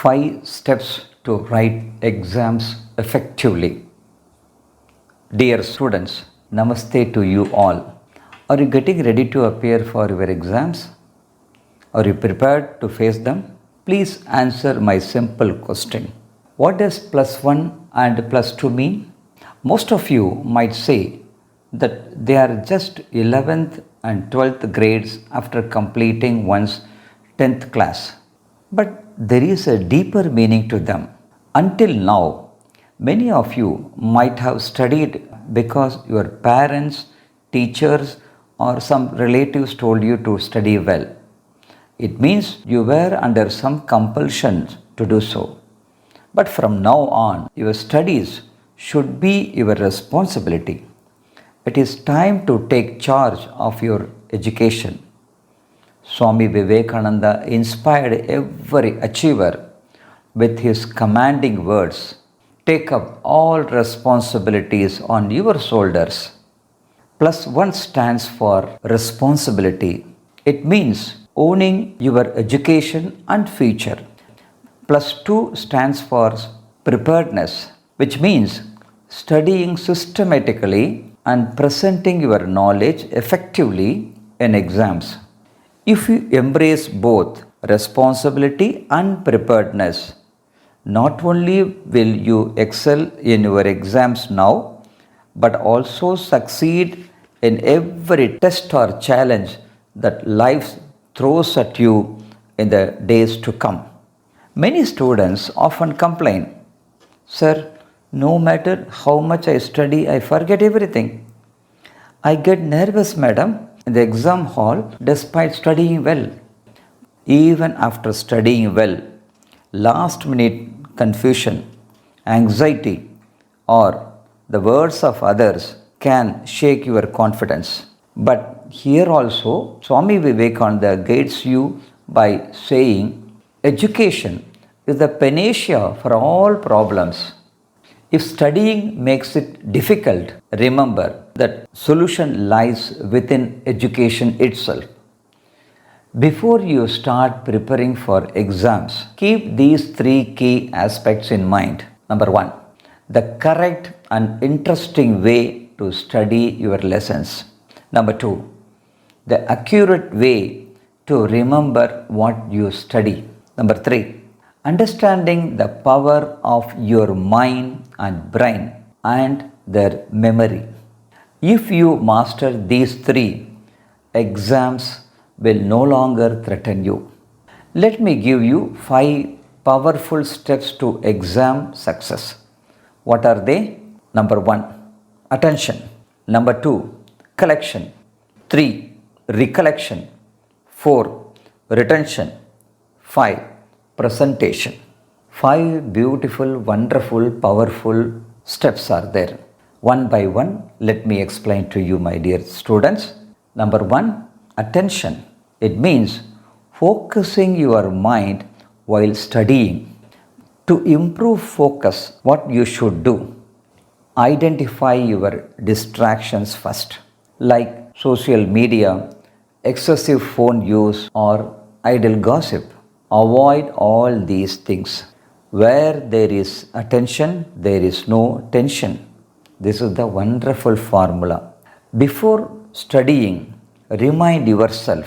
5 steps to write exams effectively. Dear students, Namaste to you all. Are you getting ready to appear for your exams? Are you prepared to face them? Please answer my simple question. What does +1 and +2 mean? Most of you might say that they are just 11th and 12th grades after completing one's 10th class. But there is a deeper meaning to them. Until now, many of you might have studied because your parents, teachers, or some relatives told you to study well. It means you were under some compulsion to do so. But from now on, your studies should be your responsibility. It is time to take charge of your education. Swami Vivekananda inspired every achiever with his commanding words, "Take up all responsibilities on your shoulders." +1 stands for responsibility. It means owning your education and future. +2 stands for preparedness, which means studying systematically and presenting your knowledge effectively in exams. If you embrace both responsibility and preparedness, not only will you excel in your exams now, but also succeed in every test or challenge that life throws at you in the days to come. Many students often complain, "Sir, no matter how much I study, I forget everything. I get nervous, madam, in the exam hall despite studying well." Even after studying well, last minute confusion, anxiety, or the words of others can shake your confidence. But here also, Swami Vivekananda guides you by saying, education is the panacea for all problems. If studying makes it difficult, remember that solution lies within education itself. Before you start preparing for exams, keep these 3 key aspects in mind. Number 1, the correct and interesting way to study your lessons. Number 2, the accurate way to remember what you study. Number 3, understanding the power of your mind and brain and their memory. If you master these 3, exams will no longer threaten you. Let me give you 5 powerful steps to exam success. What are they? Number 1, attention. Number 2, collection. 3, recollection. 4, retention. 5, presentation. 5 beautiful, wonderful, powerful steps are there. One by one, let me explain to you, my dear students. Number 1, attention. It means focusing your mind while studying. To improve focus, what you should do? Identify your distractions first, like social media, excessive phone use, or idle gossip. Avoid all these things. Where there is attention, there is no tension. This is the wonderful formula. Before studying, remind yourself,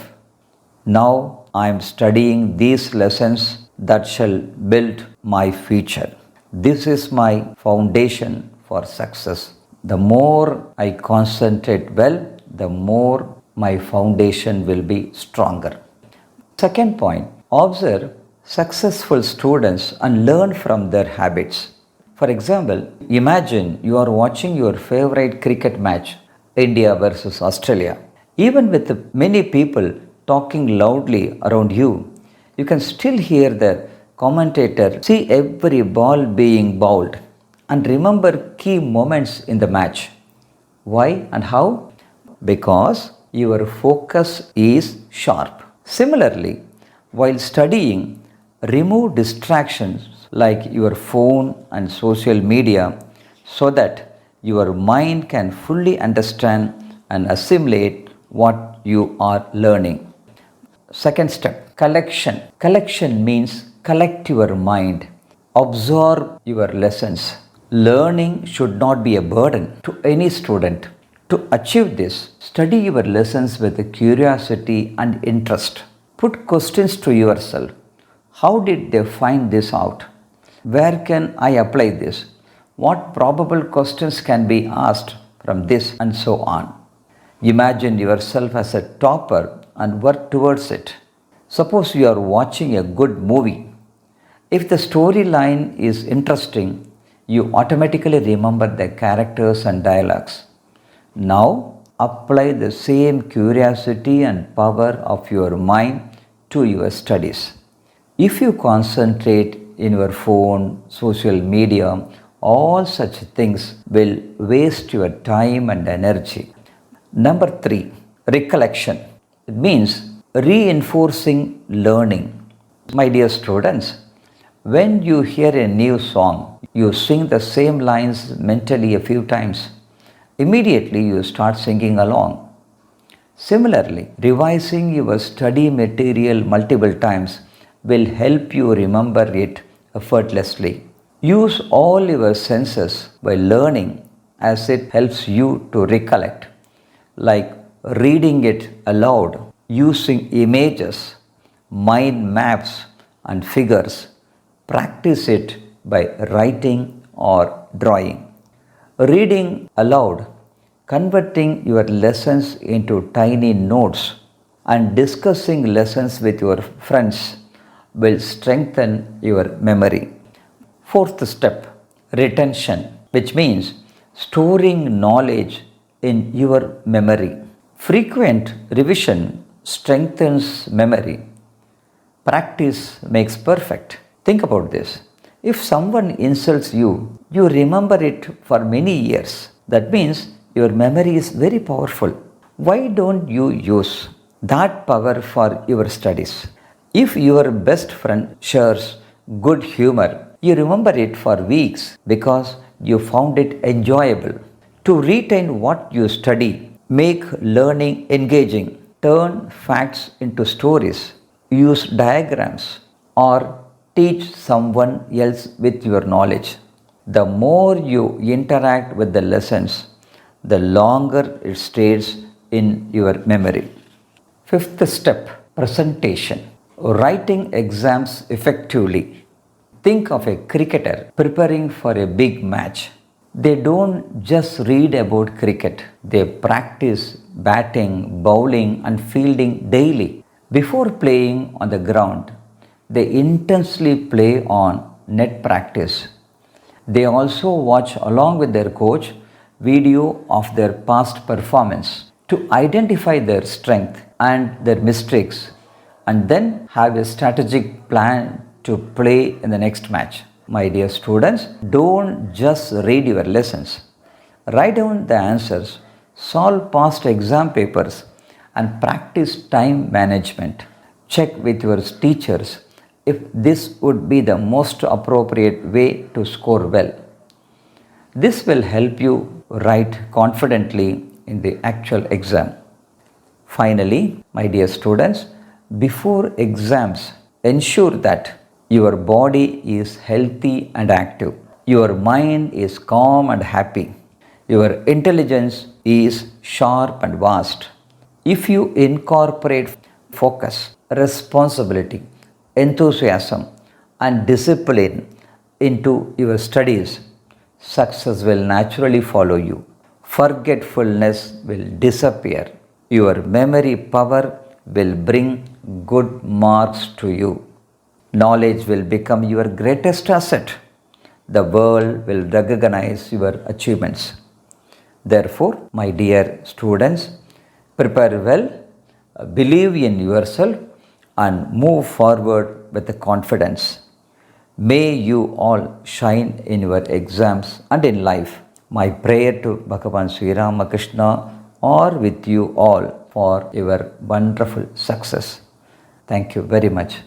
now I am studying these lessons that shall build my future. This is my foundation for success. The more I concentrate well, the more my foundation will be stronger. Second point, observe successful students and learn from their habits. For example, imagine you are watching your favorite cricket match, India versus Australia. Even with many people talking loudly around you, you can still hear the commentator see every ball being bowled and remember key moments in the match. Why and how? Because your focus is sharp. Similarly, while studying, remove distractions like your phone and social media so that your mind can fully understand and assimilate what you are learning. Second step, collection. Collection means collect your mind, absorb your lessons. Learning should not be a burden to any student. To achieve this, study your lessons with curiosity and interest. Put questions to yourself. How did they find this out? Where can I apply this? What probable questions can be asked from this, and so on. Imagine yourself as a topper and work towards it. Suppose you are watching a good movie. If the storyline is interesting, you automatically remember the characters and dialogues. Now, apply the same curiosity and power of your mind to your studies. If you concentrate in your phone, social media, all such things will waste your time and energy. Number 3, recollection. It means reinforcing learning. My dear students, when you hear a new song, you sing the same lines mentally a few times. Immediately you start singing along. Similarly, revising your study material multiple times will help you remember it effortlessly. Use all your senses while learning, as it helps you to recollect, like reading it aloud, using images, mind maps and figures. Practice it by writing or drawing. Reading aloud, converting your lessons into tiny notes, and discussing lessons with your friends will strengthen your memory. Fourth step, retention, which means storing knowledge in your memory. Frequent revision strengthens memory. Practice makes perfect. Think about this. If someone insults you, you remember it for many years. That means your memory is very powerful. Why don't you use that power for your studies? If your best friend shares good humor, you remember it for weeks because you found it enjoyable. To retain what you study, make learning engaging. Turn facts into stories. Use diagrams or teach someone else with your knowledge. The more you interact with the lessons, the longer it stays in your memory. Fifth step, presentation. Writing exams effectively. Think of a cricketer preparing for a big match. They don't just read about cricket, they practice batting, bowling, and fielding daily. Before playing on the ground, they intensely play on net practice. They also watch, along with their coach, video of their past performance to identify their strength and their mistakes, and then have a strategic plan to play in the next match. My dear students, don't just read your lessons. Write down the answers, solve past exam papers, and practice time management. Check with your teachers if this would be the most appropriate way to score well. This will help you write confidently in the actual exam. Finally, my dear students, before exams, ensure that your body is healthy and active. Your mind is calm and happy. Your intelligence is sharp and vast. If you incorporate focus, responsibility, enthusiasm, and discipline into your studies, success will naturally follow you. Forgetfulness will disappear. Your memory power will bring good marks to you. Knowledge will become your greatest asset. The world will recognize your achievements. Therefore, my dear students, prepare well, believe in yourself, and move forward with confidence. May you all shine in your exams and in life. My prayer to Bhagavan Sri Ramakrishna are with you all for your wonderful success. Thank you very much.